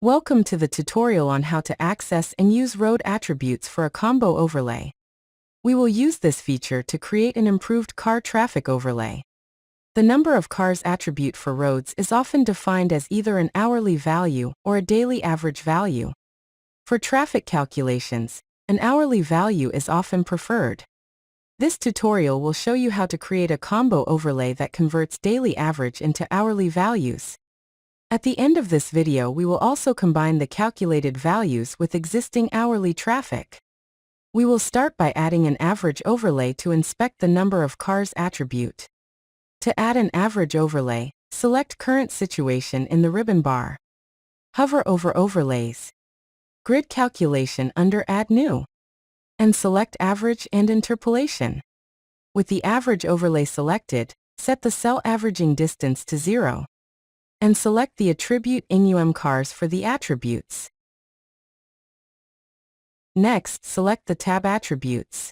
Welcome to the tutorial on how to access and use road attributes for a combo overlay. We will use this feature to create an improved car traffic overlay. The number of cars attribute for roads is often defined as either an hourly value or a daily average value. For traffic calculations, an hourly value is often preferred. This tutorial will show you how to create a combo overlay that converts daily average into hourly values. At the end of this video, we will also combine the calculated values with existing hourly traffic. We will start by adding an average overlay to inspect the number of cars attribute. To add an average overlay, select Current Situation in the ribbon bar. Hover over Overlays. Grid Calculation under Add New. And select Average and Interpolation. With the average overlay selected, set the cell averaging distance to 0. And select the attribute INUM cars for the attributes. Next, select the tab Attributes.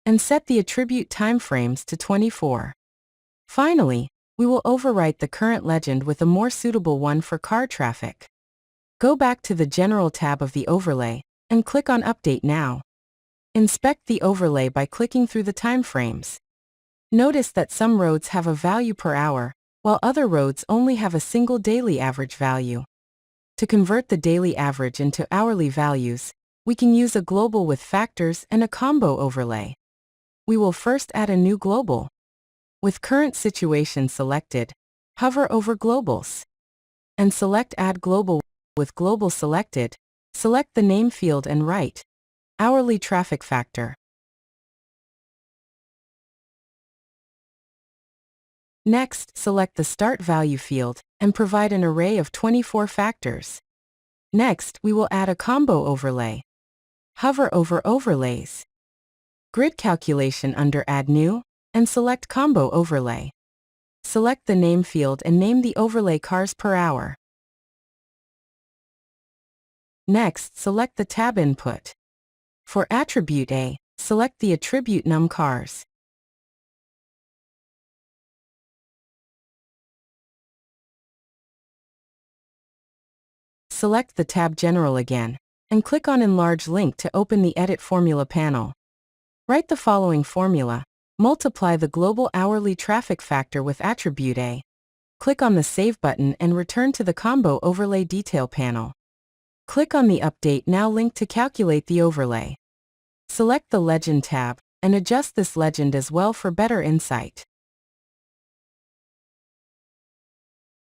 And set the attribute timeframes to 24. Finally, we will overwrite the current legend with a more suitable one for car traffic. Go back to the General tab of the overlay, and click on Update Now. Inspect the overlay by clicking through the timeframes. Notice that some roads have a value per hour, while other roads only have a single daily average value. To convert the daily average into hourly values, we can use a global with factors and a combo overlay. We will first add a new global. With Current Situation selected, hover over Globals. And select Add Global. With Global selected, select the name field and write Hourly Traffic Factor. Next, select the Start Value field and provide an array of 24 factors. Next, we will add a combo overlay. Hover over Overlays. Grid Calculation under Add New, and select Combo Overlay. Select the name field and name the overlay Cars per Hour. Next, select the tab input. For Attribute A, select the attribute num cars. Select the tab General again, and click on Enlarge Link to open the Edit Formula panel. Write the following formula. Multiply the global hourly traffic factor with attribute A. Click on the Save button and return to the Combo Overlay Detail panel. Click on the Update Now link to calculate the overlay. Select the Legend tab, and adjust this legend as well for better insight.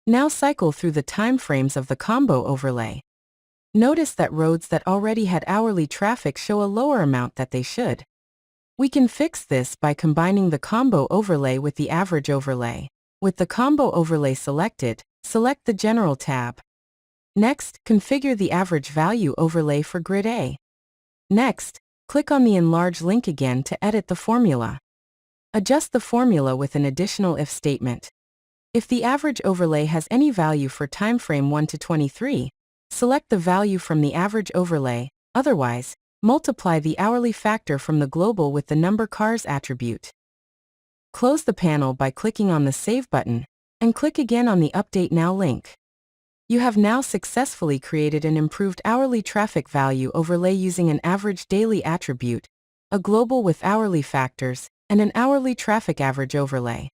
Now cycle through the timeframes of the combo overlay. Notice that roads that already had hourly traffic show a lower amount that they should. We can fix this by combining the combo overlay with the average overlay. With the combo overlay selected, select the General tab. Next, configure the average value overlay for Grid A. Next, click on the Enlarge link again to edit the formula. Adjust the formula with an additional if statement. If the average overlay has any value for timeframe 1 to 23, select the value from the average overlay, otherwise, multiply the hourly factor from the global with the number cars attribute. Close the panel by clicking on the Save button, and click again on the Update Now link. You have now successfully created an improved hourly traffic value overlay using an average daily attribute, a global with hourly factors, and an hourly traffic average overlay.